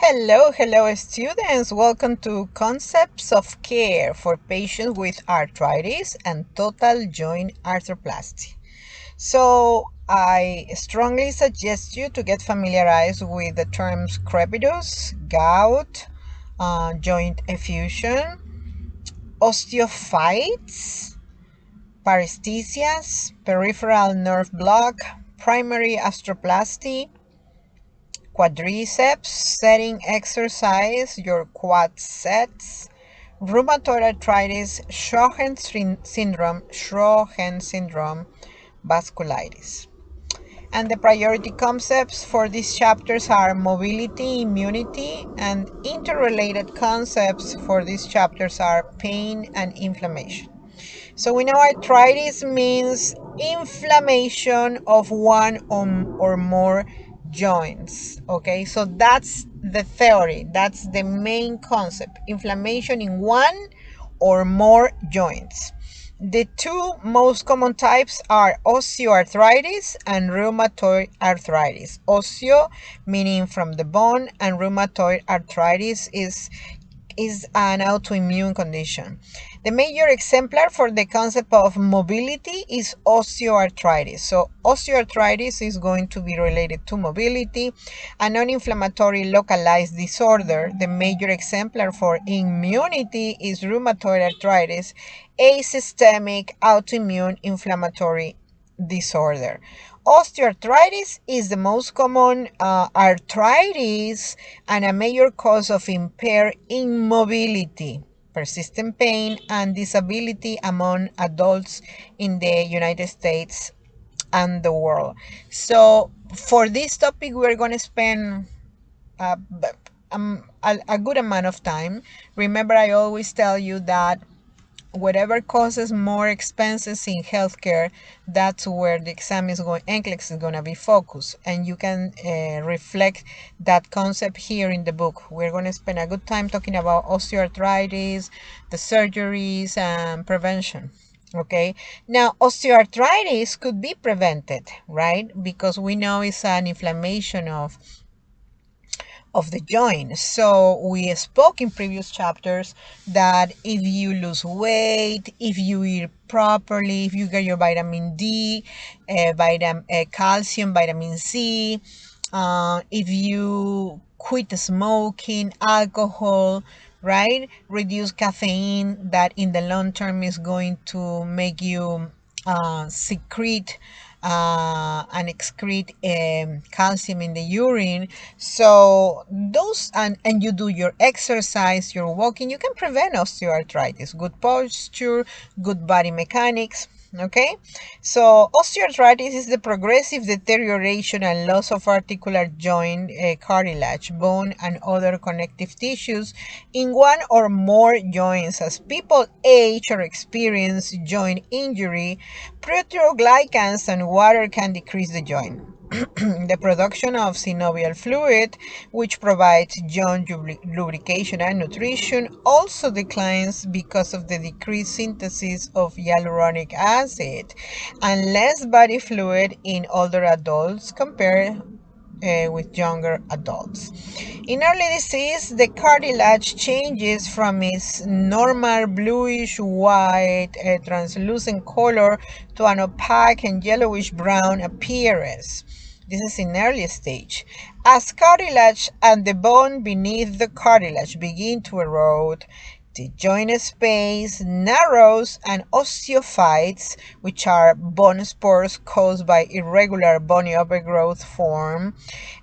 Hello students. Welcome to Concepts of Care for Patients with Arthritis and Total Joint Arthroplasty. So I strongly suggest you to get familiarized with the terms crepitus, gout, joint effusion, osteophytes, paresthesias, peripheral nerve block, primary arthroplasty, quadriceps, setting exercise, your quad sets, rheumatoid arthritis, Sjogren syndrome, vasculitis. And the priority concepts for these chapters are mobility, immunity, and interrelated concepts for these chapters are pain and inflammation. So we know arthritis means inflammation of one or more joints. Okay, so that's the theory, that's the main concept: inflammation in one or more joints. The two most common types are osteoarthritis and rheumatoid arthritis. Osteo meaning from the bone, and rheumatoid arthritis is an autoimmune condition. The major exemplar for the concept of mobility is osteoarthritis. So osteoarthritis is going to be related to mobility. A non-inflammatory localized disorder. The major exemplar for immunity is rheumatoid arthritis, a systemic autoimmune inflammatory disorder. Osteoarthritis is the most common arthritis and a major cause of impaired immobility, persistent pain, and disability among adults in the United States and the world. So for this topic, we're going to spend uh, b- a good amount of time. Remember, I always tell you that whatever causes more expenses in healthcare, that's where the exam is going, NCLEX is going to be focused, and you can reflect that concept here in the book. We're going to spend a good time talking about osteoarthritis, the surgeries, and prevention. Okay, now osteoarthritis could be prevented, right? Because we know it's an inflammation of the joint. So we spoke in previous chapters that if you lose weight, if you eat properly, if you get your vitamin D, calcium, vitamin C, if you quit smoking, alcohol, right? Reduce caffeine, that in the long term is going to make you secrete and excrete calcium in the urine. So those, and you do your exercise, you're walking, you can prevent osteoarthritis. Good posture, good body mechanics. Okay, so osteoarthritis is the progressive deterioration and loss of articular joint, cartilage, bone, and other connective tissues in one or more joints. As people age or experience joint injury, proteoglycans and water can decrease the joint. The production of synovial fluid, which provides joint lubrication and nutrition, also declines because of the decreased synthesis of hyaluronic acid and less body fluid in older adults compared with younger adults. In early disease, the cartilage changes from its normal bluish white, translucent color to an opaque and yellowish brown appearance. This is in early stage. As cartilage and the bone beneath the cartilage begin to erode, the joint space narrows and osteophytes, which are bone spurs caused by irregular bony overgrowth, form.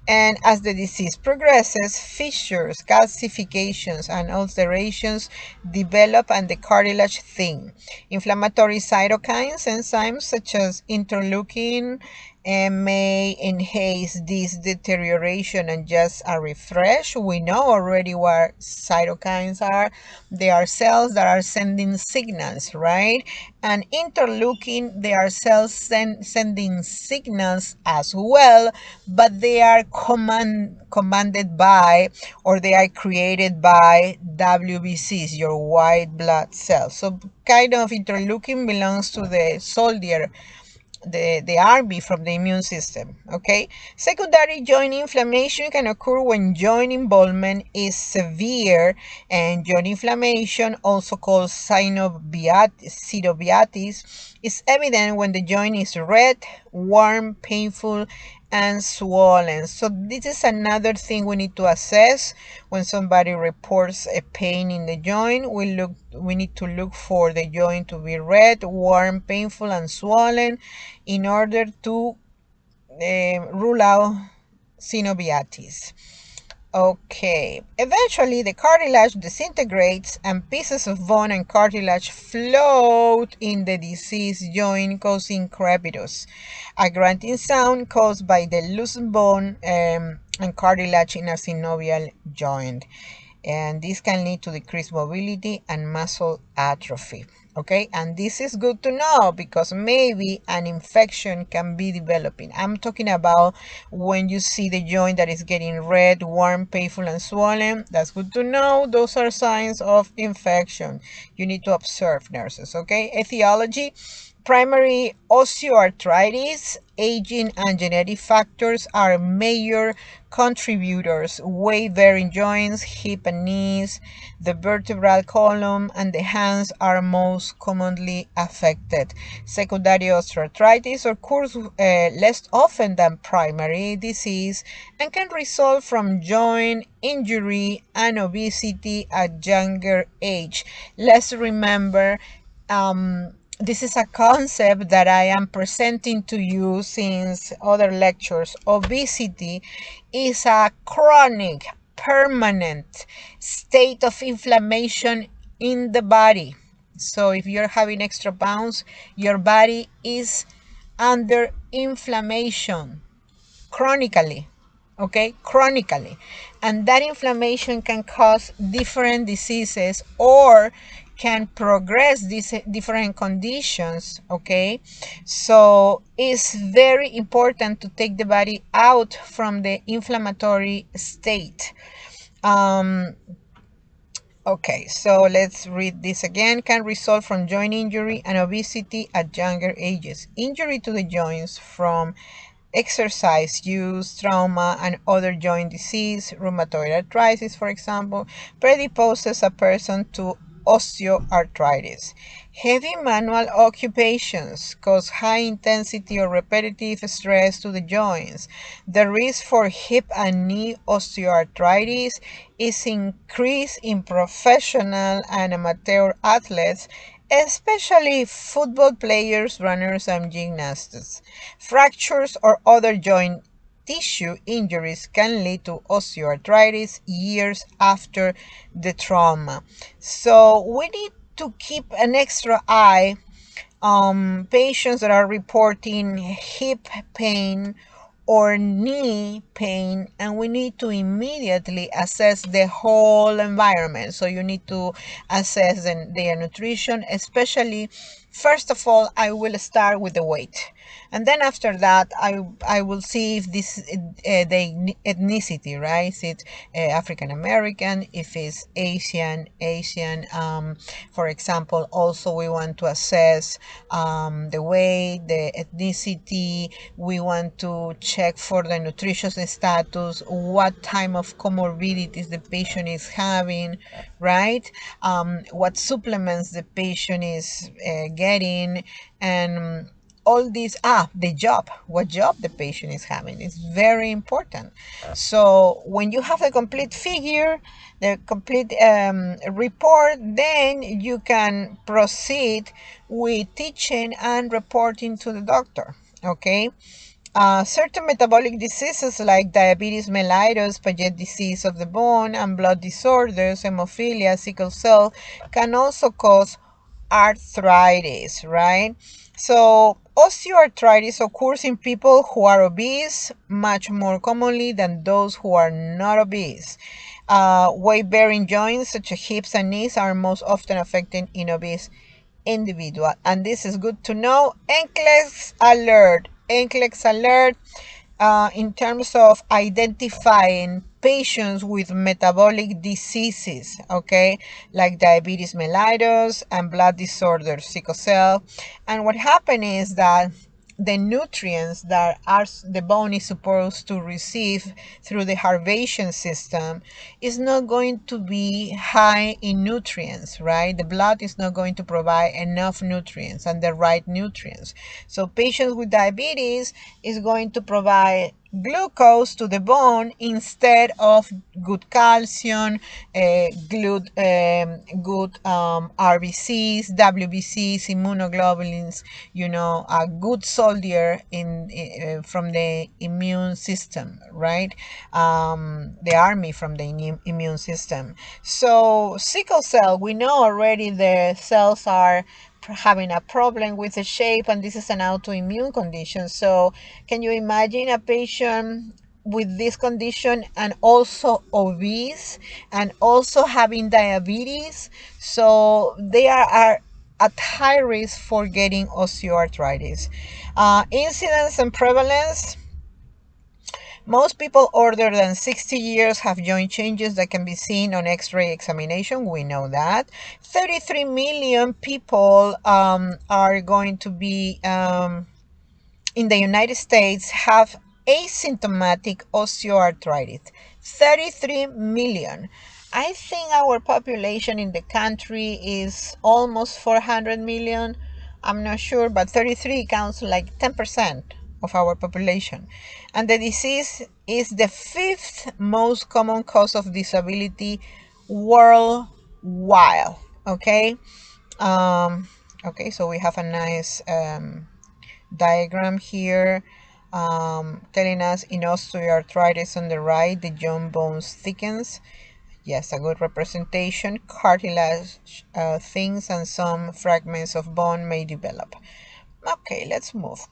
And as the disease progresses, fissures, calcifications, and ulcerations develop and the cartilage thin. Inflammatory cytokines, enzymes such as interleukin, may enhance this deterioration. And just a refresh, we know already what cytokines are. They are cells that are sending signals, right? And interleukin, they are cells sending signals as well, but they are commanded by, or they are created by WBCs, your white blood cells. So kind of interleukin belongs to the soldier the army from the immune system. Okay, secondary joint inflammation can occur when joint involvement is severe, and joint inflammation, also called synovitis, is evident when the joint is red, warm, painful, and swollen. So this is another thing we need to assess when somebody reports a pain in the joint. We need to look for the joint to be red, warm, painful, and swollen in order to rule out synovitis. Okay, eventually the cartilage disintegrates and pieces of bone and cartilage float in the diseased joint, causing crepitus, a grunting sound caused by the loosened bone and cartilage in a synovial joint, and this can lead to decreased mobility and muscle atrophy. Okay, and this is good to know because maybe an infection can be developing. I'm talking about when you see the joint that is getting red, warm, painful, and swollen. That's good to know. Those are signs of infection. You need to observe, nurses. Okay, etiology. Primary osteoarthritis, aging, and genetic factors are major contributors. Weight-bearing joints, hip and knees, the vertebral column, and the hands are most commonly affected. Secondary osteoarthritis occurs less often than primary disease and can result from joint injury and obesity at younger age. Let's remember, this is a concept that I am presenting to you since other lectures. Obesity is a chronic, permanent state of inflammation in the body. So if you're having extra pounds, your body is under inflammation chronically. Okay, chronically, and that inflammation can cause different diseases or can progress these different conditions. Okay, so it's very important to take the body out from the inflammatory state. Okay, so let's read this again. Can result from joint injury and obesity at younger ages. Injury to the joints from exercise use, trauma, and other joint disease, rheumatoid arthritis, for example, predisposes a person to osteoarthritis. Heavy manual occupations cause high intensity or repetitive stress to the joints. The risk for hip and knee osteoarthritis is increased in professional and amateur athletes, especially football players, runners, and gymnasts. Fractures or other joint tissue injuries can lead to osteoarthritis years after the trauma. So we need to keep an extra eye on patients that are reporting hip pain or knee pain, and we need to immediately assess the whole environment. So you need to assess their nutrition, especially first of all I will start with the weight, and then after that I will see if this the ethnicity, right? Is it African American, if it's Asian, for example. Also we want to assess the weight, the ethnicity. We want to check for the nutritious status, what type of comorbidities the patient is having, right? What supplements the patient is getting, and all these, the job, what job the patient is having is very important. So when you have the complete figure, the complete report, then you can proceed with teaching and reporting to the doctor. Okay, certain metabolic diseases like diabetes mellitus, Paget disease of the bone, and blood disorders, hemophilia, sickle cell, can also cause arthritis, right? So osteoarthritis occurs in people who are obese much more commonly than those who are not obese. Weight-bearing joints such as hips and knees are most often affected in obese individual, and this is good to know. NCLEX alert, NCLEX alert, in terms of identifying patients with metabolic diseases, okay, like diabetes mellitus and blood disorders, sickle cell. And what happened is that the nutrients that the bone is supposed to receive through the harvation system is not going to be high in nutrients, right? The blood is not going to provide enough nutrients and the right nutrients. So patients with diabetes is going to provide glucose to the bone instead of good calcium, good RBCs, WBCs, immunoglobulins, a good soldier from the immune system, right? The army from the immune system. So sickle cell, we know already the cells are having a problem with the shape, and this is an autoimmune condition. So can you imagine a patient with this condition and also obese and also having diabetes? So they are at high risk for getting osteoarthritis. Incidence and prevalence: most people older than 60 years have joint changes that can be seen on x-ray examination. We know that. 33 million people are going to be in the United States have asymptomatic osteoarthritis. 33 million. I think our population in the country is almost 400 million. I'm not sure, but 33 counts like 10% of our population. And the disease is the fifth most common cause of disability worldwide. Okay. Um, okay, so we have a nice diagram here, telling us in osteoarthritis on the right, the joint bones thickens. Yes, a good representation. Cartilage thins and some fragments of bone may develop. Okay, let's move.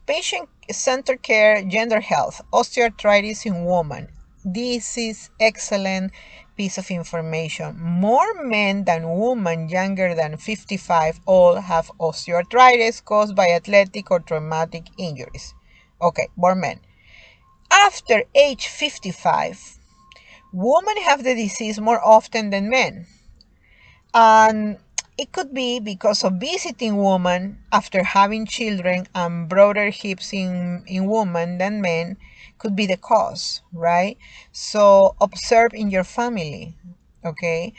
Patient-centered care, gender health, osteoarthritis in women. This is excellent piece of information. More men than women younger than 55 all have osteoarthritis caused by athletic or traumatic injuries. Okay, more men. After age 55, women have the disease more often than men. And it could be because obesity in women after having children and broader hips in women than men could be the cause, right? So observe in your family, okay?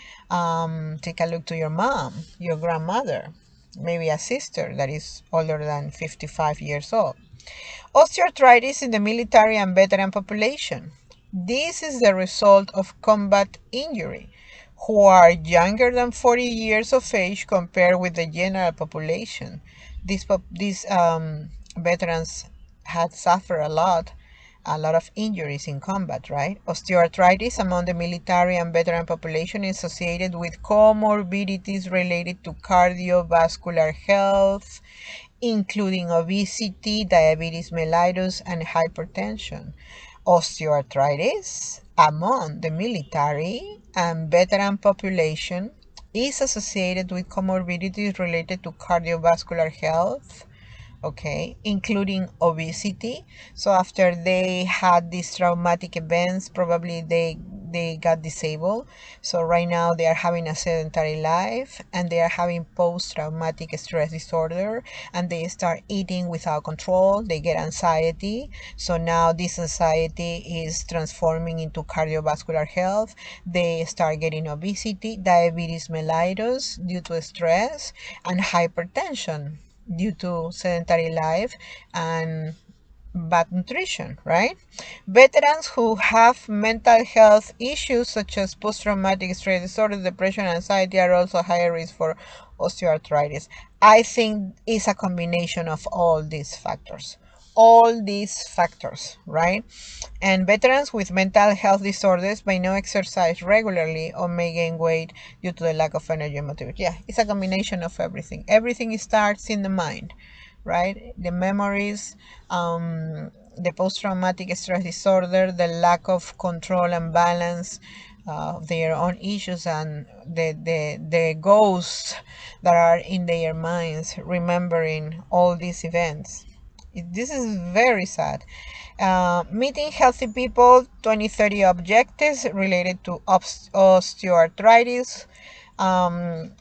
Take a look to your mom, your grandmother, maybe a sister that is older than 55 years old. Osteoarthritis in the military and veteran population. This is the result of combat injury, who are younger than 40 years of age compared with the general population. These veterans had suffered a lot of injuries in combat, right? Osteoarthritis among the military and veteran population is associated with comorbidities related to cardiovascular health, including obesity, diabetes mellitus, and hypertension. Osteoarthritis among the military and veteran population is associated with comorbidities related to cardiovascular health, okay, including obesity. So after they had these traumatic events, probably they got disabled. So right now they are having a sedentary life and they are having post-traumatic stress disorder, and they start eating without control. They get anxiety. So now this anxiety is transforming into cardiovascular health. They start getting obesity, diabetes mellitus due to stress, and hypertension due to sedentary life and bad nutrition, right? Veterans who have mental health issues such as post-traumatic stress disorder, depression, anxiety are also higher risk for osteoarthritis. I think it's a combination of all these factors. All these factors, right? And veterans with mental health disorders may not exercise regularly or may gain weight due to the lack of energy and motivation. Yeah, it's a combination of everything. Everything starts in the mind, right? The memories, the post-traumatic stress disorder, the lack of control and balance of their own issues, and the ghosts that are in their minds remembering all these events. This is very sad. Meeting healthy people, 2030 objectives related to osteoarthritis. Um,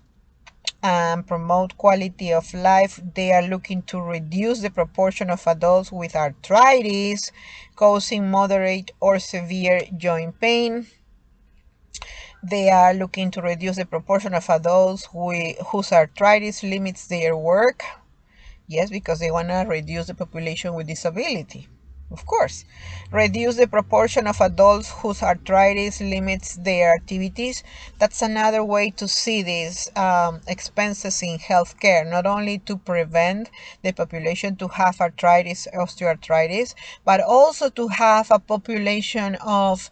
and promote quality of life. They are looking to reduce the proportion of adults with arthritis, causing moderate or severe joint pain. They are looking to reduce the proportion of adults whose arthritis limits their work. Yes, because they want to reduce the population with disability. Of course. Reduce the proportion of adults whose arthritis limits their activities. That's another way to see these expenses in healthcare, not only to prevent the population to have arthritis, osteoarthritis, but also to have a population of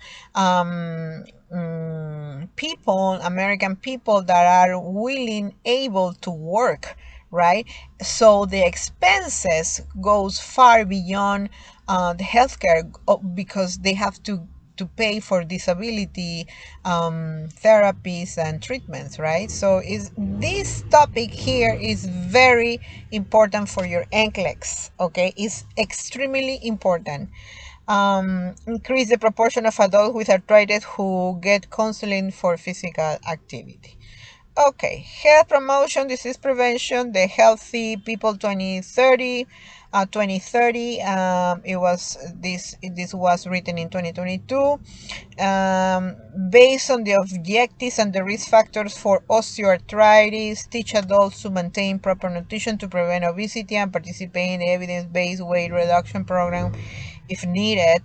people, American people that are willing, able to work, right? So the expenses goes far beyond the healthcare because they have to pay for disability therapies and treatments, right? So is this topic here is very important for your NCLEX, okay? It's extremely important. Increase the proportion of adults with arthritis who get counseling for physical activity. Okay, health promotion, disease prevention, the Healthy People 2030. 2030, this was written in 2022, based on the objectives and the risk factors for osteoarthritis. Teach adults to maintain proper nutrition to prevent obesity and participate in the evidence-based weight reduction program if needed.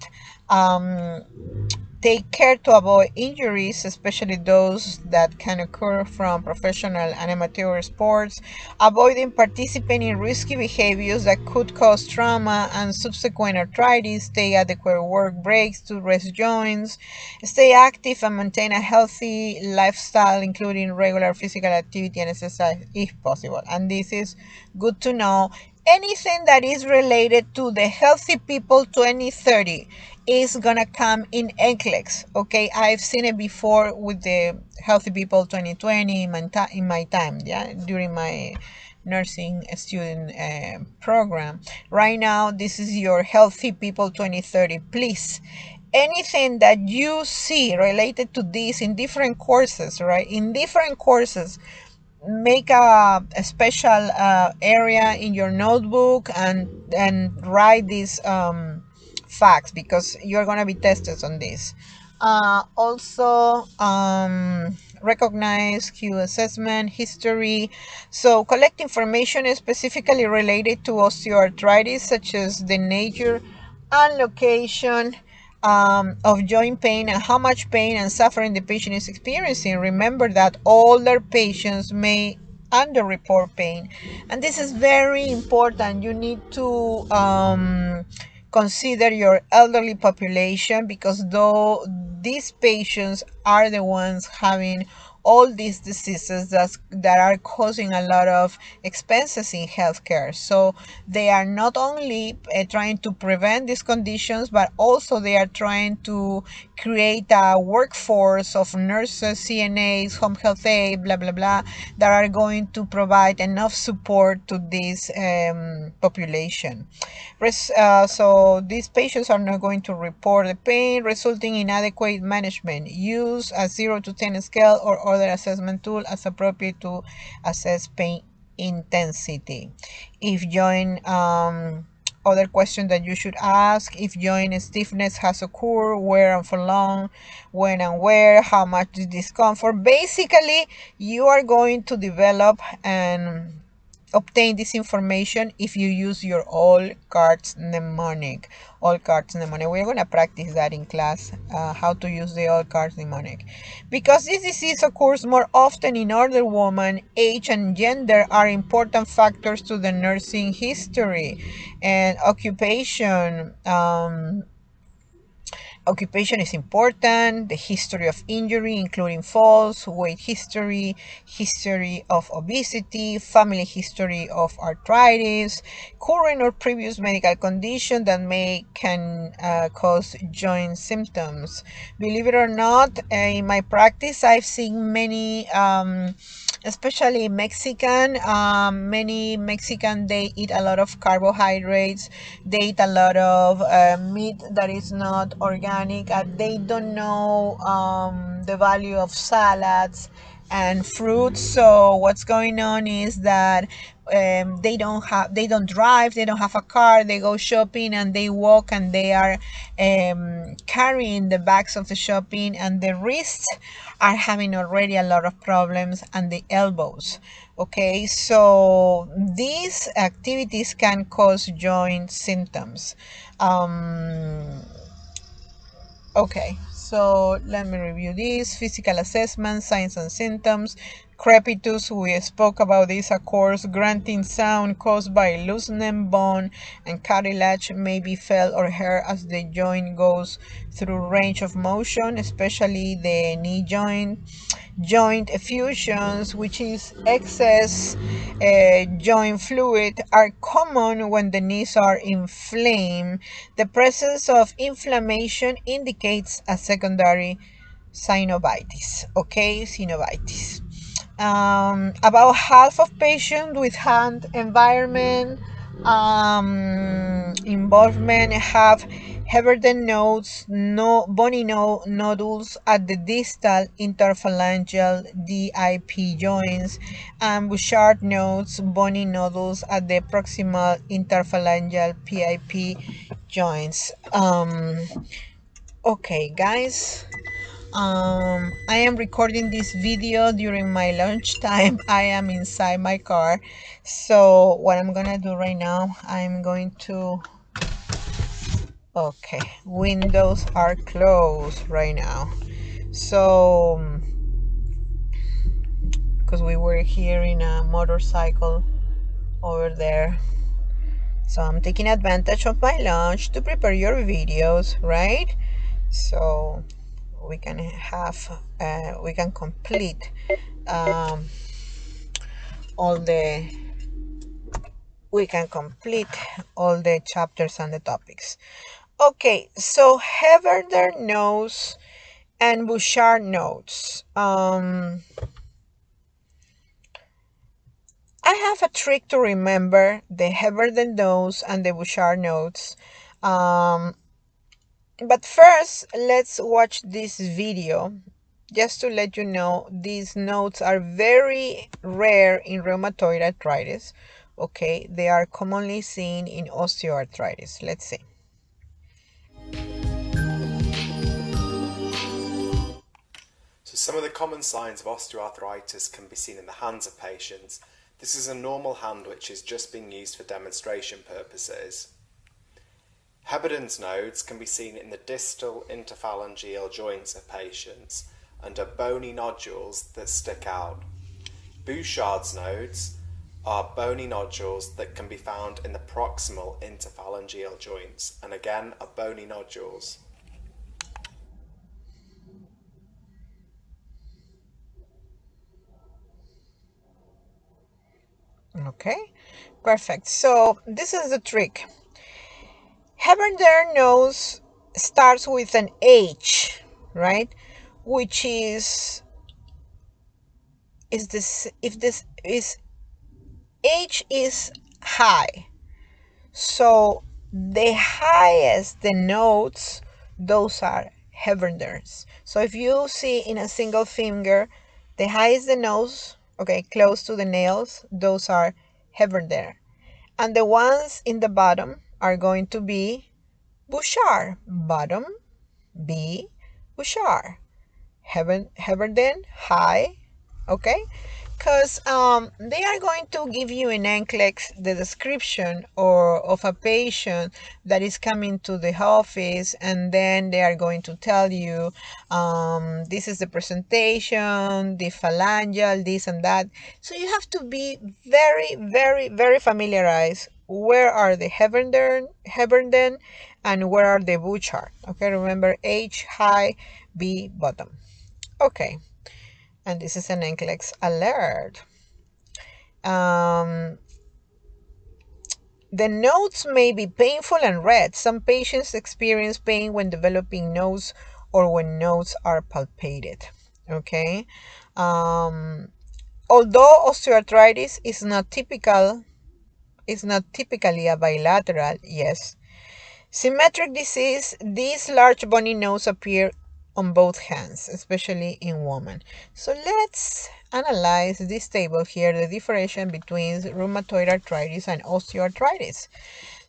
um, Take care to avoid injuries, especially those that can occur from professional and amateur sports. Avoiding participating in risky behaviors that could cause trauma and subsequent arthritis. Take adequate work breaks to rest joints. Stay active and maintain a healthy lifestyle, including regular physical activity and exercise if possible. And this is good to know. Anything that is related to the Healthy People 2030 is gonna come in NCLEX. Okay, I've seen it before with the Healthy People 2020 in my time, yeah, during my nursing student program. Right now, this is your Healthy People 2030. Please, anything that you see related to this in different courses, right? In different courses, make a special area in your notebook and write these facts because you're going to be tested on this. Also, recognize Q assessment history. So collect information specifically related to osteoarthritis, such as the nature and location of joint pain and how much pain and suffering the patient is experiencing. Remember that older patients may underreport pain, and this is very important. You need to consider your elderly population because though these patients are the ones having all these diseases that are causing a lot of expenses in healthcare. So they are not only trying to prevent these conditions, but also they are trying to create a workforce of nurses, CNAs, home health aide, blah, blah, blah, that are going to provide enough support to this population. So these patients are not going to report the pain, resulting in adequate management. Use a 0 to 10 scale or other assessment tool as appropriate to assess pain intensity. If joint other question that you should ask: if joint stiffness has occurred, where and for long, when and where, how much discomfort. Basically, you are going to develop and obtain this information if you use your all cards mnemonic. All cards mnemonic, we're going to practice that in class, how to use the all cards mnemonic. Because this disease occurs more often in older women, age and gender are important factors to the nursing history and occupation. Occupation is important, the history of injury, including falls, weight history, history of obesity, family history of arthritis, current or previous medical condition that can cause joint symptoms. Believe it or not, in my practice, I've seen many especially Mexican. Many Mexican, they eat a lot of carbohydrates. They eat a lot of meat that is not organic. They don't know the value of salads and fruit. So what's going on is that they don't drive, they don't have a car, they go shopping and they walk, and they are carrying the bags of the shopping, and the wrists are having already a lot of problems, and the elbows. Okay, so these activities can cause joint symptoms. um, Okay, so let me review this. Physical assessment, signs and symptoms. Crepitus, we spoke about this, of course. Grunting sound caused by loosening bone and cartilage may be felt or heard as the joint goes through range of motion, especially the knee joint. Joint effusions, which is excess joint fluid, are common when the knees are inflamed. The presence of inflammation indicates a secondary synovitis. Okay, synovitis. About half of patients with hand environment involvement have Heberden nodes, no bony nodules at the distal interphalangeal DIP joints, and Bouchard nodes, bony nodules at the proximal interphalangeal PIP joints. Okay, guys. I am recording this video during my lunchtime. I am inside my car. So what I'm gonna do right now, I'm going to, okay, windows are closed right now. So, because we were hearing a motorcycle over there. So I'm taking advantage of my lunch to prepare your videos, right? So we can have, we can complete um, all the we can complete all the chapters and the topics. Okay, so Heberder nodes and Bouchard nodes. I have a trick to remember the Heberder nodes and the Bouchard nodes. But first, let's watch this video. Just to let you know, these nodes are very rare in rheumatoid arthritis. Okay, they are commonly seen in osteoarthritis. Let's see. So some of the common signs of osteoarthritis can be seen in the hands of patients. This is a normal hand which is just being used for demonstration purposes. Heberden's nodes can be seen in the distal interphalangeal joints of patients and are bony nodules that stick out. Bouchard's nodes are bony nodules that can be found in the proximal interphalangeal joints and again are bony nodules. Okay, perfect. So this is the trick. Heberder nose starts with an H, right? Which is this, if this is, H is high. So the highest the nodes, those are Heberders. So if you see in a single finger, the highest the nose, okay, close to the nails, those are Heberder. And the ones in the bottom are going to be Bouchard. Bottom, B, Bouchard. Heberden, high, okay? Because they are going to give you in NCLEX the description or of a patient that is coming to the office, and then they are going to tell you this is the presentation, the phalangeal, this and that. So you have to be very, very, very familiarized. Where are the Heberden and where are the Bouchard? Okay, remember H high, B bottom. Okay, and this is an NCLEX alert. The nodes may be painful and red. Some patients experience pain when developing nodes or when nodes are palpated. Okay. Although osteoarthritis is not typically a bilateral, yes. Symmetric disease, these large bony nodes appear on both hands, especially in women. So let's analyze this table here, the differentiation between rheumatoid arthritis and osteoarthritis.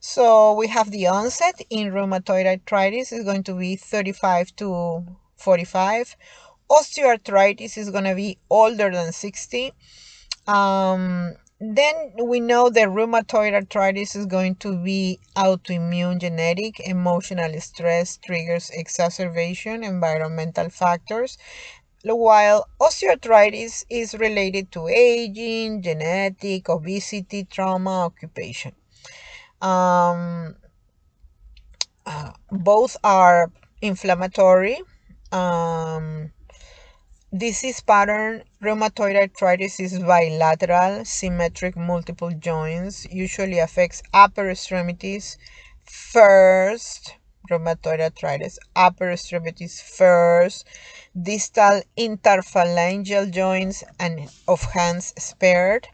So we have the onset in rheumatoid arthritis is going to be 35 to 45. Osteoarthritis is going to be older than 60. Then we know that rheumatoid arthritis is going to be autoimmune, genetic, emotional stress triggers exacerbation, environmental factors, while osteoarthritis is related to aging, genetic, obesity, trauma, occupation. Um, Both are inflammatory. Um, Disease pattern, rheumatoid arthritis is bilateral, symmetric, multiple joints, usually affects upper extremities first. Rheumatoid arthritis, upper extremities first, distal interphalangeal joints and of hands spared.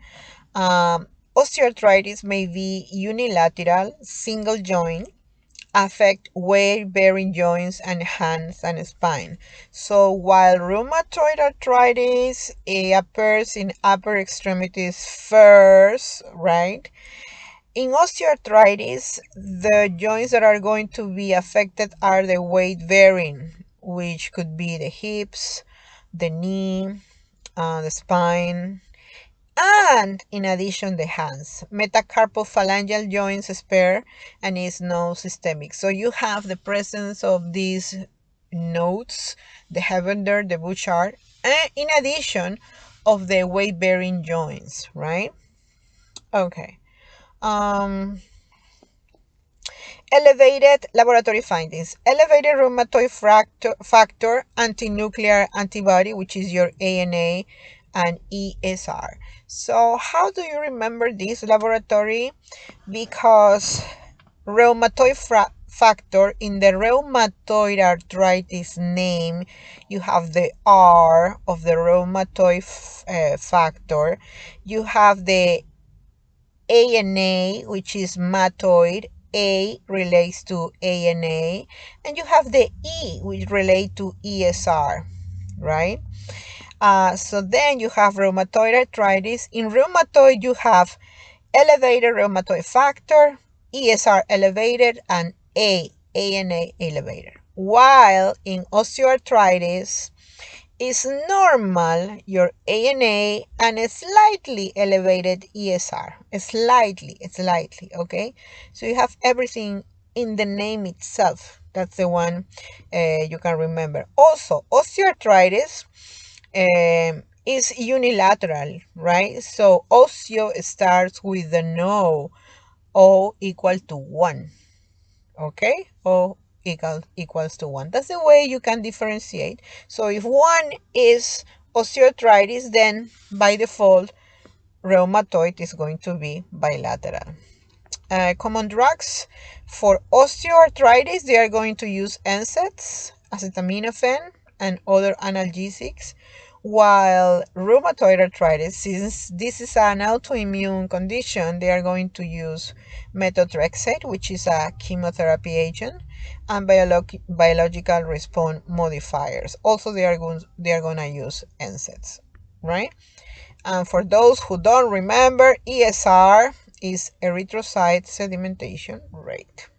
Osteoarthritis may be unilateral, single joint, affect weight-bearing joints and hands and spine. So while rheumatoid arthritis appears in upper extremities first, right? In osteoarthritis, the joints that are going to be affected are the weight-bearing, which could be the hips, the knee, the spine, and in addition the hands. Metacarpophalangeal joints spare and is no systemic. So you have the presence of these nodes, the Heavener, the Bouchard, and in addition of the weight-bearing joints, right? Okay. Um, Elevated laboratory findings. Elevated rheumatoid factor, anti-nuclear antibody, which is your ANA, and ESR. So how do you remember this laboratory? Because rheumatoid factor, in the rheumatoid arthritis name, you have the R of the rheumatoid factor. You have the ANA, which is matoid. A relates to ANA, and you have the E, which relate to ESR, right? So then you have rheumatoid arthritis. In rheumatoid, you have elevated rheumatoid factor, ESR elevated, and ANA elevated. While in osteoarthritis, is normal your ANA and a slightly elevated ESR. Slightly, okay? So you have everything in the name itself. That's the one you can remember. Also, osteoarthritis is unilateral, right? So osteo starts with the no, O equal to 1. Okay, O equals to 1. That's the way you can differentiate. So if one is osteoarthritis, then by default rheumatoid is going to be bilateral. Common drugs for osteoarthritis, they are going to use NSAIDs, acetaminophen, and other analgesics. While rheumatoid arthritis, since this is an autoimmune condition, they are going to use methotrexate, which is a chemotherapy agent, and biological response modifiers. Also, they are going to use NSAIDs, right? And for those who don't remember, ESR is erythrocyte sedimentation rate,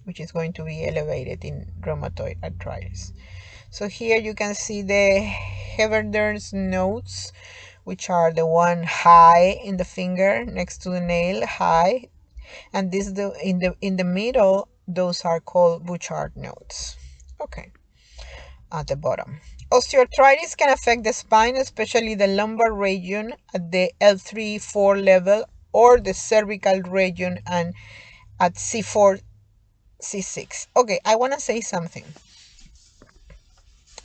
which is going to be elevated in rheumatoid arthritis. So here you can see the Heverder's nodes, which are the one high in the finger next to the nail, high, and this in the middle, those are called Bouchard nodes. Okay, at the bottom. Osteoarthritis can affect the spine, especially the lumbar region at the L3-4 level, or the cervical region and at C4, C6. Okay, I want to say something.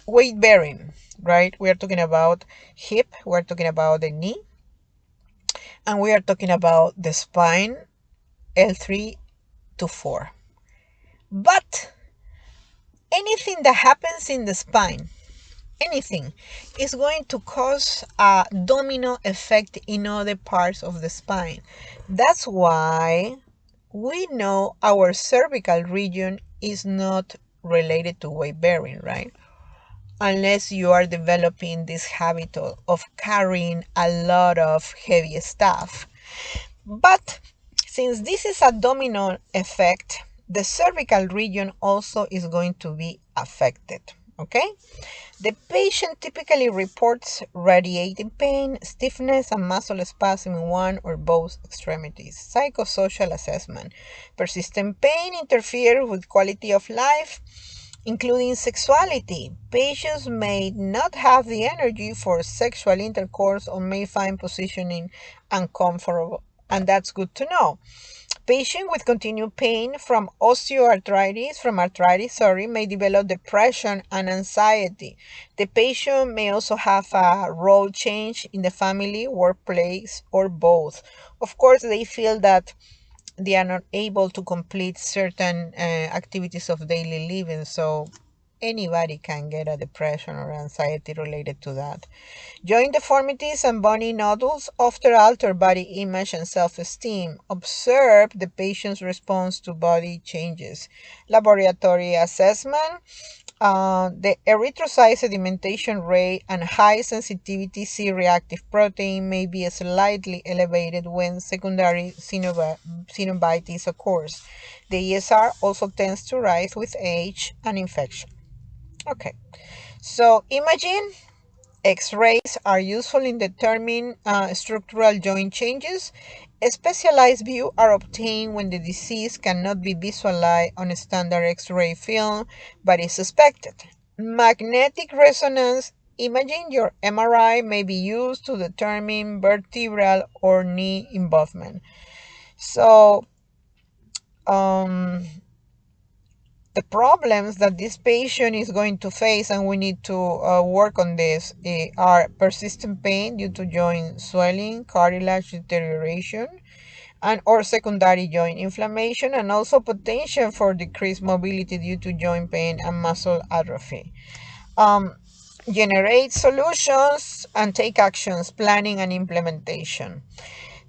Weight bearing, right? We are talking about hip, we're talking about the knee, and we are talking about the spine, L3 to 4. But anything that happens in the spine, anything, is going to cause a domino effect in other parts of the spine. That's why we know our cervical region is not related to weight bearing, right? unless you are developing this habit of carrying a lot of heavy stuff. But since this is a domino effect, the cervical region also is going to be affected. Okay? The patient typically reports radiating pain, stiffness, and muscle spasm in one or both extremities. Psychosocial assessment. Persistent pain interferes with quality of life, including sexuality. Patients may not have the energy for sexual intercourse or may find positioning uncomfortable, and that's good to know. Patient with continued pain from arthritis, may develop depression and anxiety. The patient may also have a role change in the family, workplace, or both. Of course, they feel that they are not able to complete certain activities of daily living, so anybody can get a depression or anxiety related to that. Joint deformities and bony nodules often alter body image and self-esteem. Observe the patient's response to body changes. Laboratory assessment. The erythrocyte sedimentation rate and high sensitivity C-reactive protein may be slightly elevated when secondary synovitis occurs. The ESR also tends to rise with age and infection. Okay, so imagine X-rays are useful in determining structural joint changes. A specialized view are obtained when the disease cannot be visualized on a standard X-ray film, but is suspected. Magnetic resonance imaging, your MRI, may be used to determine vertebral or knee involvement. So, um, the problems that this patient is going to face, and we need to work on this, are persistent pain due to joint swelling, cartilage deterioration, and or secondary joint inflammation, and also potential for decreased mobility due to joint pain and muscle atrophy. um, Generate solutions and take actions, planning and implementation.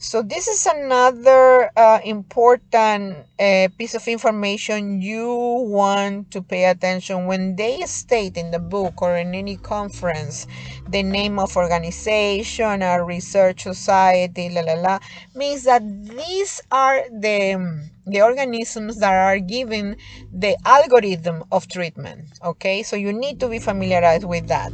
So this is another important piece of information you want to pay attention when they state in the book or in any conference the name of organization or research society, means that these are the organisms that are giving the algorithm of treatment. Okay, so you need to be familiarized with that.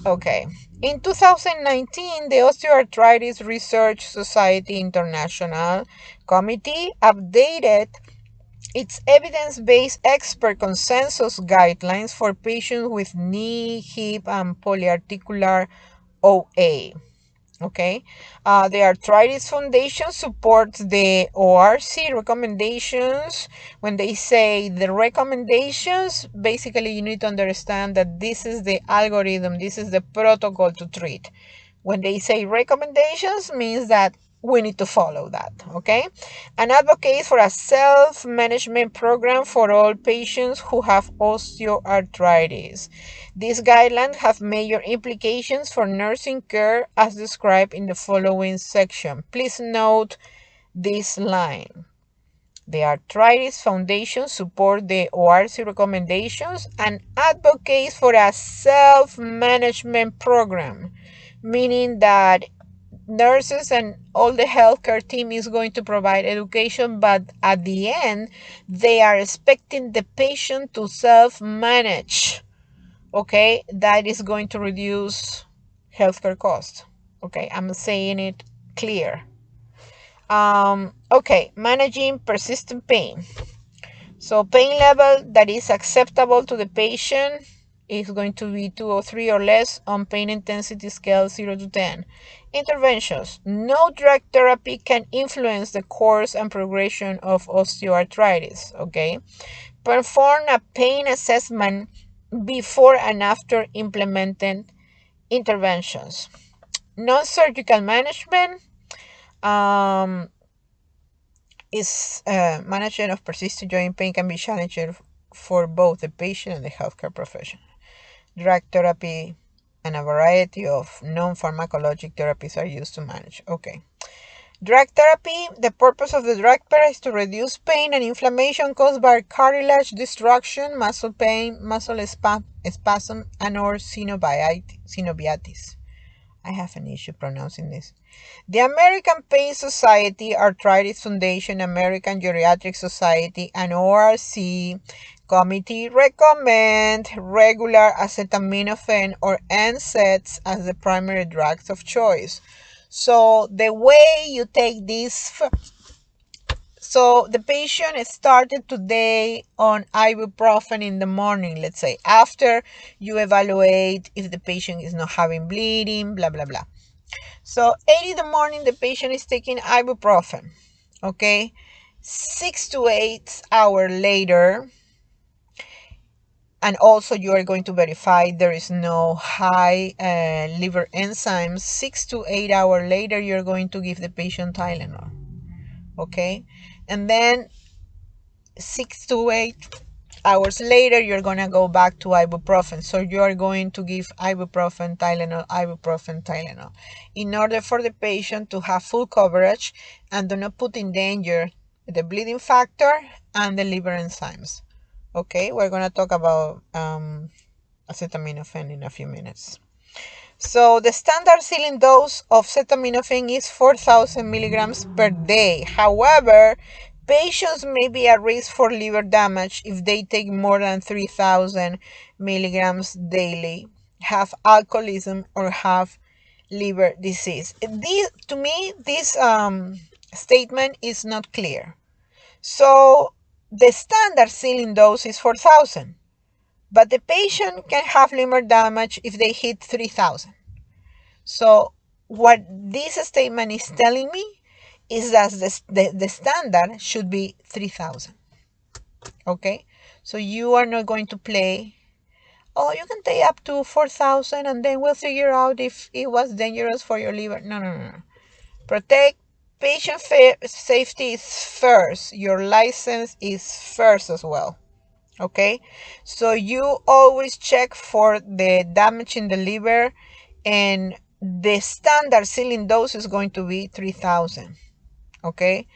Okay. In 2019, the Osteoarthritis Research Society International Committee updated its evidence-based expert consensus guidelines for patients with knee, hip, and polyarticular OA. Okay, the Arthritis Foundation supports the ORC recommendations. When they say the recommendations, basically you need to understand that this is the algorithm, this is the protocol to treat. When they say recommendations, means that we need to follow that. Okay, and advocates for a self-management program for all patients who have osteoarthritis. These guidelines have major implications for nursing care as described in the following section. Please note this line. The Arthritis Foundation supports the ORC recommendations and advocates for a self-management program, meaning that nurses and all the healthcare team is going to provide education, but at the end, they are expecting the patient to self-manage. Okay, that is going to reduce healthcare costs. Okay, I'm saying it clear. Okay, managing persistent pain. So pain level that is acceptable to the patient is going to be 2 or 3 or less on pain intensity scale 0 to 10. Interventions. No drug therapy can influence the course and progression of osteoarthritis. Okay. Perform a pain assessment before and after implementing interventions. Non-surgical management is management of persistent joint pain can be challenging for both the patient and the healthcare professional. Drug therapy and a variety of non-pharmacologic therapies are used to manage. Okay. Drug therapy, the purpose of the drug therapy is to reduce pain and inflammation caused by cartilage destruction, muscle pain, muscle spasm, and or synovitis. I have an issue pronouncing this. The American Pain Society, Arthritis Foundation, American Geriatric Society, and ORC committee recommend regular acetaminophen or NSAIDs as the primary drugs of choice. So the way you take this, so the patient started today on ibuprofen in the morning, let's say, after you evaluate if the patient is not having bleeding, blah, blah, blah. So 8 in the morning, the patient is taking ibuprofen, okay? 6 to 8 hours later, and also you are going to verify there is no high liver enzymes. 6 to 8 hours later, you're going to give the patient Tylenol, okay? And then 6 to 8 hours later, you're going to go back to ibuprofen. So you are going to give ibuprofen, Tylenol, in order for the patient to have full coverage and do not put in danger the bleeding factor and the liver enzymes. Okay, we're going to talk about acetaminophen in a few minutes. So the standard ceiling dose of acetaminophen is 4,000 milligrams per day. However, patients may be at risk for liver damage if they take more than 3,000 milligrams daily, have alcoholism, or have liver disease. To me, this statement is not clear. So the standard ceiling dose is 4,000, but the patient can have liver damage if they hit 3,000. So what this statement is telling me is that the standard should be 3,000. Okay, so you are not going to play, oh, you can take up to 4,000 and then we'll figure out if it was dangerous for your liver. No, no, no. Protect patient safety is first. Your license is first as well. Okay, so you always check for the damage in the liver, and the standard ceiling dose is going to be 3,000. Okay,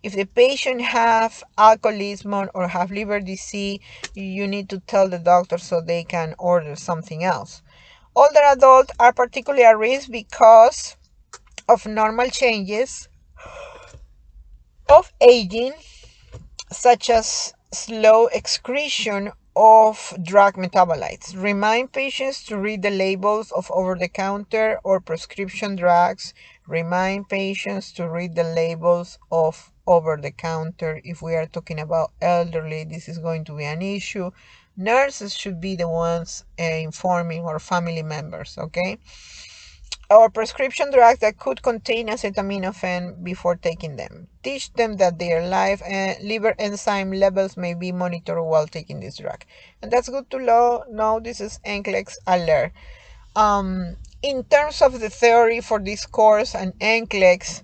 if the patient have alcoholism or have liver disease, you need to tell the doctor so they can order something else. Older adults are particularly at risk because of normal changes of aging, such as slow excretion of drug metabolites. Remind patients to read the labels of over-the-counter or prescription drugs. Remind patients to read the labels of over-the-counter. If we are talking about elderly, this is going to be an issue. Nurses should be the ones informing our family members, okay? Or prescription drugs that could contain acetaminophen before taking them. Teach them that their liver enzyme levels may be monitored while taking this drug. And that's good to know. This is NCLEX alert. In terms of the theory for this course and NCLEX,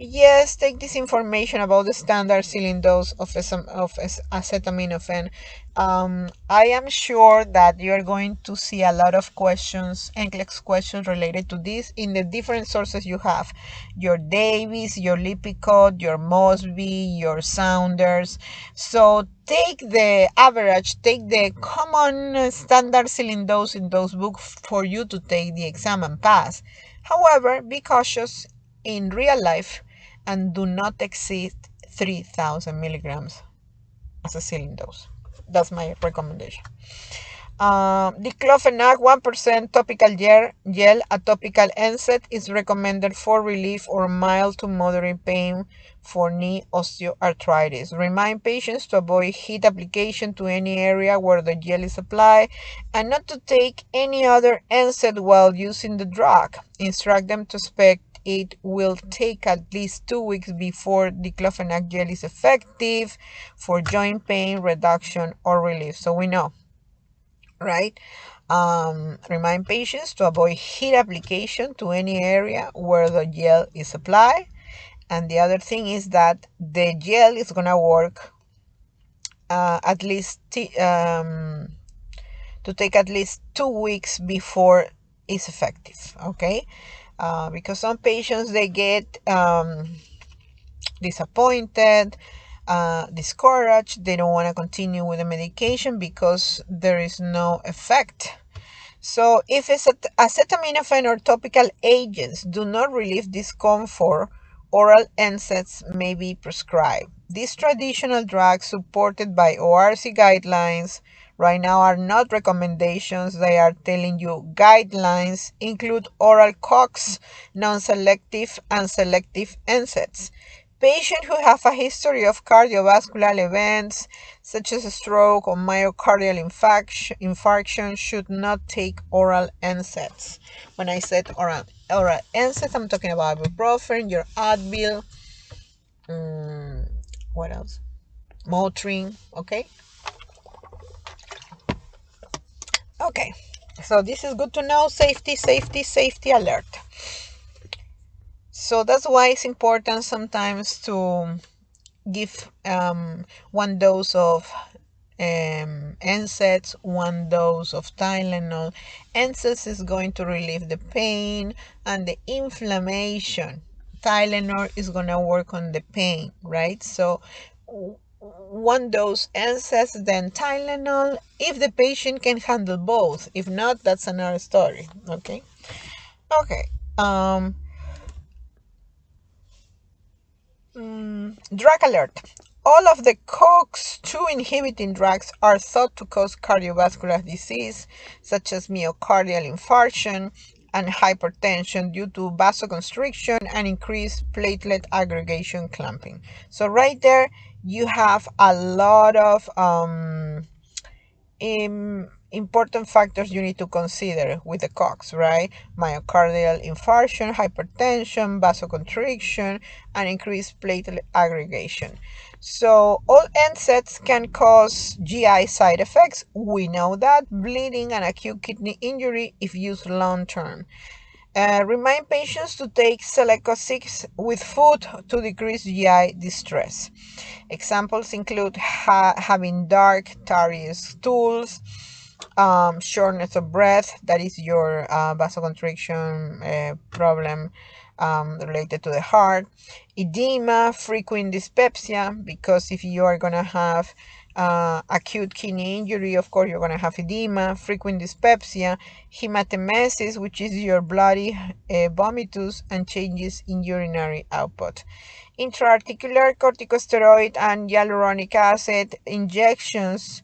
yes, take this information about the standard ceiling dose of acetaminophen. I am sure that you are going to see a lot of questions, NCLEX questions related to this in the different sources you have. Your Davis, your Lippincott, your Mosby, your Saunders. So take the average, take the common standard ceiling dose in those books for you to take the exam and pass. However, be cautious in real life and do not exceed 3,000 milligrams as a ceiling dose. That's my recommendation. Diclofenac 1% topical gel, a topical NSAID, is recommended for relief or mild to moderate pain for knee osteoarthritis. Remind patients to avoid heat application to any area where the gel is applied and not to take any other NSAID while using the drug. Instruct them to expect it will take at least 2 weeks before diclofenac gel is effective for joint pain reduction or relief. So we know, right? Remind patients to avoid heat application to any area where the gel is applied. And the other thing is that the gel is going to work at least to take at least 2 weeks before it's effective, okay? Because some patients, they get disappointed, discouraged. They don't want to continue with the medication because there is no effect. So if acetaminophen or topical agents do not relieve discomfort, oral NSAIDs may be prescribed. These traditional drugs supported by ORC guidelines right now are not recommendations. They are telling you guidelines include oral COX, non-selective and selective NSAIDs. Patients who have a history of cardiovascular events such as a stroke or myocardial infarction should not take oral NSAIDs. When I said oral NSAIDs, I'm talking about ibuprofen, your Advil, what else? Motrin, okay? Okay, so this is good to know. Safety, safety, safety alert. So that's why it's important sometimes to give one dose of NSAIDs, one dose of Tylenol. NSAIDs is going to relieve the pain and the inflammation. Tylenol is going to work on the pain, right? So one dose NSAIDs, then Tylenol, if the patient can handle both. If not, that's another story, okay? Okay. Drug alert. All of the COX-2 inhibiting drugs are thought to cause cardiovascular disease, such as myocardial infarction and hypertension due to vasoconstriction and increased platelet aggregation clamping. So right there, you have a lot of important factors you need to consider with the COX, right? Myocardial infarction, hypertension, vasoconstriction, and increased platelet aggregation. So all NSAIDs can cause GI side effects. We know that. Bleeding and acute kidney injury if used long term. Remind patients to take Selecosix with food to decrease GI distress. Examples include having dark, tarry stools, shortness of breath, that is your vasoconstriction problem related to the heart, edema, frequent dyspepsia, because if you are going to have acute kidney injury, of course, you're going to have edema, frequent dyspepsia, hematemesis, which is your bloody vomitus and changes in urinary output. Intraarticular corticosteroid and hyaluronic acid injections,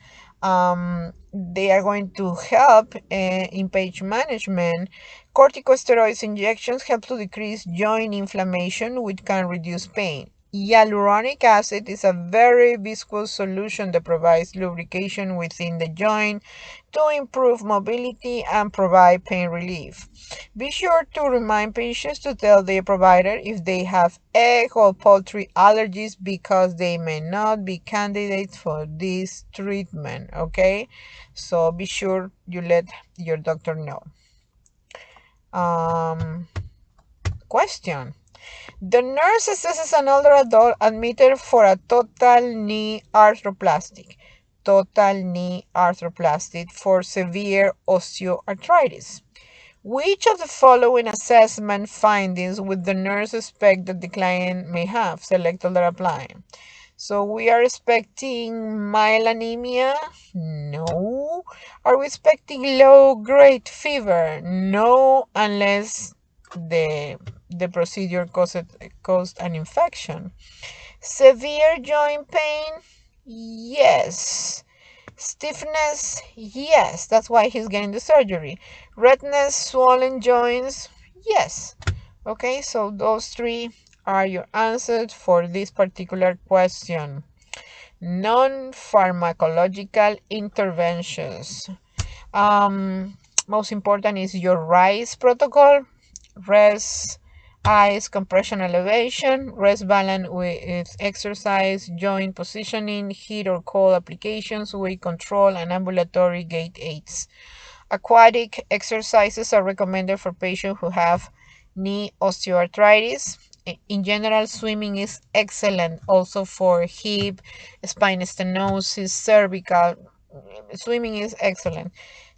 they are going to help in pain management. Corticosteroids injections help to decrease joint inflammation, which can reduce pain. Hyaluronic acid is a very viscous solution that provides lubrication within the joint to improve mobility and provide pain relief. Be sure to remind patients to tell their provider if they have egg or poultry allergies because they may not be candidates for this treatment, okay? So be sure you let your doctor know. Question. The nurse assesses an older adult admitted for a total knee arthroplasty for severe osteoarthritis. Which of the following assessment findings would the nurse expect that the client may have? Select all that apply. So we are expecting mild anemia? No. Are we expecting low-grade fever? No, unless the procedure caused an infection. Severe joint pain? Yes. Stiffness? Yes. That's why he's getting the surgery. Redness, swollen joints? Yes. Okay, so those three are your answers for this particular question. Non-pharmacological interventions. Most important is your RISE protocol. Rest, ice, compression elevation, rest balance with exercise, joint positioning, heat or cold applications, weight control, and ambulatory gait aids. Aquatic exercises are recommended for patients who have knee osteoarthritis. In general, swimming is excellent also for hip, spine stenosis, cervical. Swimming is excellent.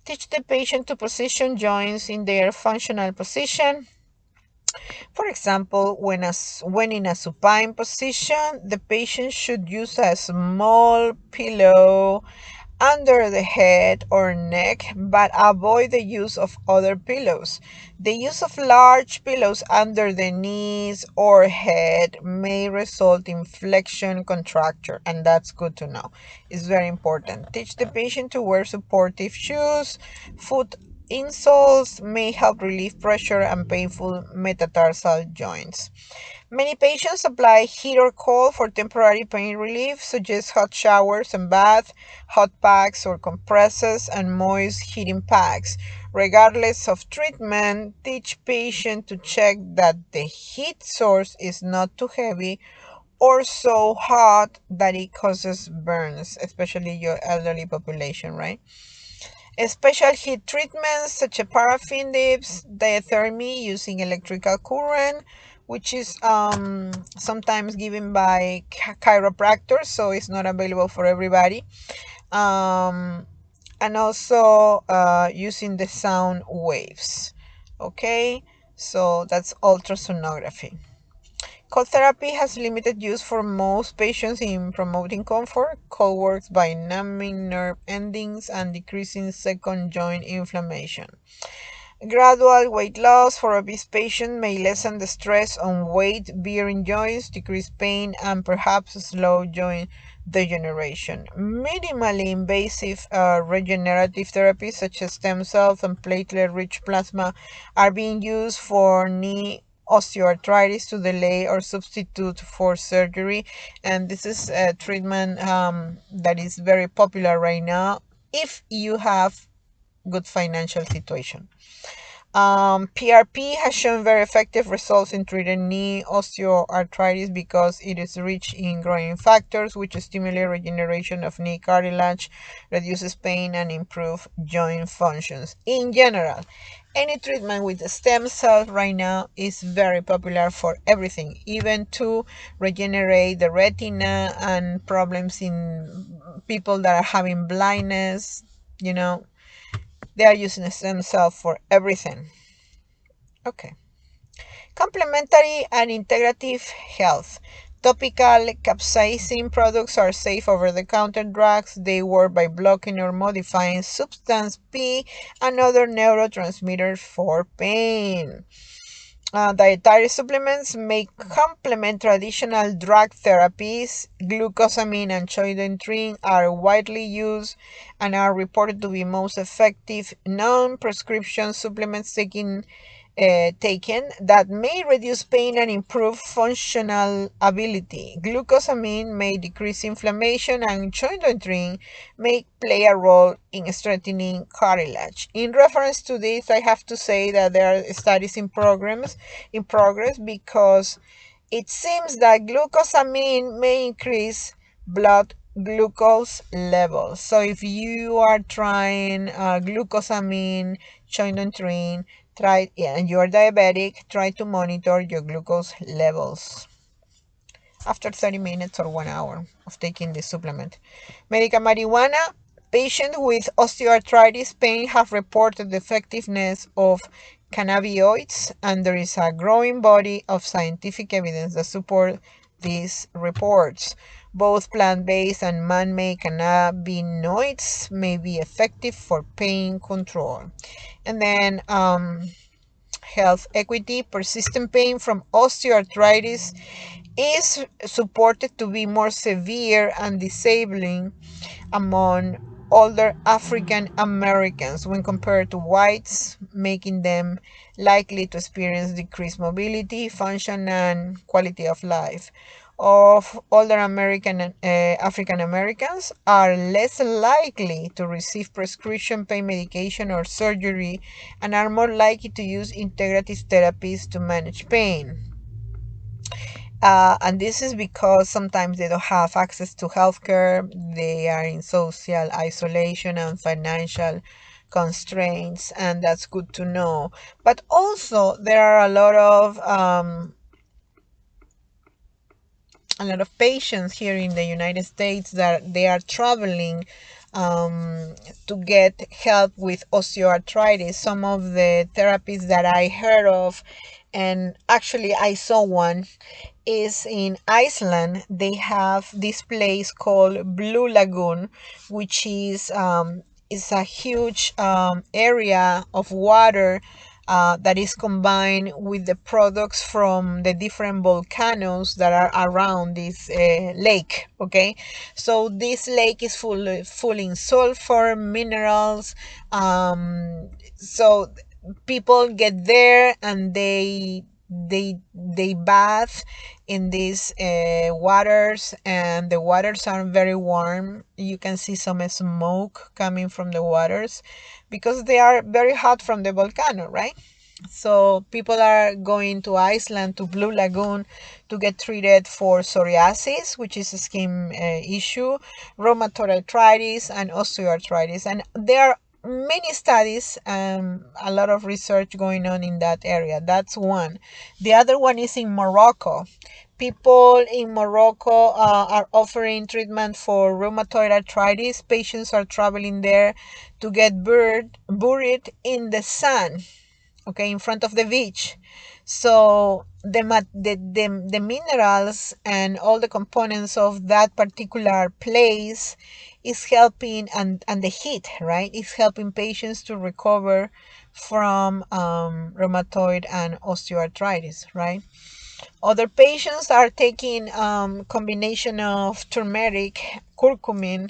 Teach the patient to position joints in their functional position. For example, when in a supine position, the patient should use a small pillow under the head or neck, but avoid the use of other pillows. The use of large pillows under the knees or head may result in flexion contracture, and that's good to know. It's very important. Teach the patient to wear supportive shoes. Foot insoles may help relieve pressure and painful metatarsal joints. Many patients apply heat or cold for temporary pain relief, suggest hot showers and bath, hot packs or compresses, and moist heating packs. Regardless of treatment, teach patient to check that the heat source is not too heavy or so hot that it causes burns, especially your elderly population, right? Special heat treatments such as paraffin dips, diathermy using electrical current, which is sometimes given by chiropractors, so it's not available for everybody. Um, and also using the sound waves. Okay, so that's ultrasonography. Cold therapy has limited use for most patients in promoting comfort. Cold works by numbing nerve endings and decreasing second joint inflammation. Gradual weight loss for obese patients may lessen the stress on weight-bearing joints, decrease pain, and perhaps slow joint degeneration. Minimally invasive regenerative therapies such as stem cells and platelet-rich plasma are being used for knee osteoarthritis to delay or substitute for surgery, and this is a treatment that is very popular right now if you have good financial situation. PRP has shown very effective results in treating knee osteoarthritis because it is rich in growing factors which stimulate regeneration of knee cartilage, reduces pain, and improve joint functions. In general, any treatment with the stem cells right now is very popular for everything, even to regenerate the retina and problems in people that are having blindness. You know, they are using a stem cell for everything. Okay. Complementary and integrative health. Topical capsaicin products are safe over-the-counter drugs. They work by blocking or modifying substance P and other neurotransmitters for pain. Dietary supplements may complement traditional drug therapies. Glucosamine and choline are widely used and are reported to be most effective non-prescription supplements taken that may reduce pain and improve functional ability. Glucosamine may decrease inflammation, and choline may play a role in strengthening cartilage. In reference to this, I have to say that there are studies in progress because it seems that glucosamine may increase blood glucose levels. So if you are trying glucosamine, choline, and you're diabetic, try to monitor your glucose levels after 30 minutes or 1 hour of taking this supplement. Medical marijuana. Patients with osteoarthritis pain have reported the effectiveness of cannabinoids, and there is a growing body of scientific evidence that support these reports. Both plant-based and man-made cannabinoids may be effective for pain control. And then health equity. Persistent pain from osteoarthritis is supported to be more severe and disabling among older African Americans when compared to whites, making them likely to experience decreased mobility, function, and quality of life. Of older African Americans are less likely to receive prescription pain medication or surgery and are more likely to use integrative therapies to manage pain. And this is because sometimes they don't have access to healthcare, they are in social isolation and financial constraints, and that's good to know. But also, there are a lot of patients here in the United States that they are traveling to get help with osteoarthritis. Some of the therapies that I heard of and actually I saw one, is in Iceland. They have this place called Blue Lagoon, which is a huge area of water that is combined with the products from the different volcanoes that are around this lake. Okay, so this lake is full in sulfur, minerals. So people get there and they bath in these waters, and the waters are very warm. You can see some smoke coming from the waters because they are very hot from the volcano, right? So people are going to Iceland, to Blue Lagoon, to get treated for psoriasis, which is a skin issue, rheumatoid arthritis, and osteoarthritis. And there are many studies, a lot of research going on in that area. That's one. The other one is in Morocco. People in Morocco are offering treatment for rheumatoid arthritis. Patients are traveling there to get buried in the sand, okay, in front of the beach. So the minerals and all the components of that particular place is helping, and the heat, right, is helping patients to recover from rheumatoid and osteoarthritis, right? Other patients are taking combination of turmeric, curcumin,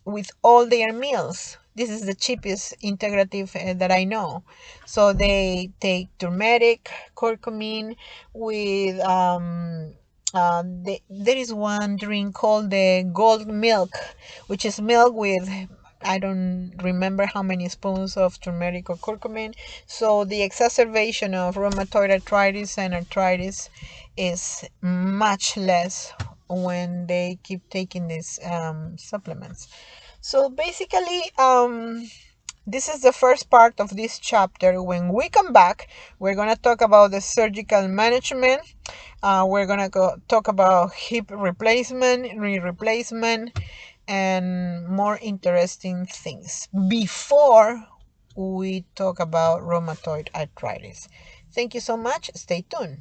with all their meals. This is the cheapest integrative that I know. So they take turmeric, curcumin with there is one drink called the gold milk, which is milk with, I don't remember how many spoons of turmeric or curcumin. So the exacerbation of rheumatoid arthritis and arthritis is much less when they keep taking these supplements. So basically, this is the first part of this chapter. When we come back, we're going to talk about the surgical management. We're going to talk about hip replacement, knee replacement, and more interesting things before we talk about rheumatoid arthritis. Thank you so much. Stay tuned.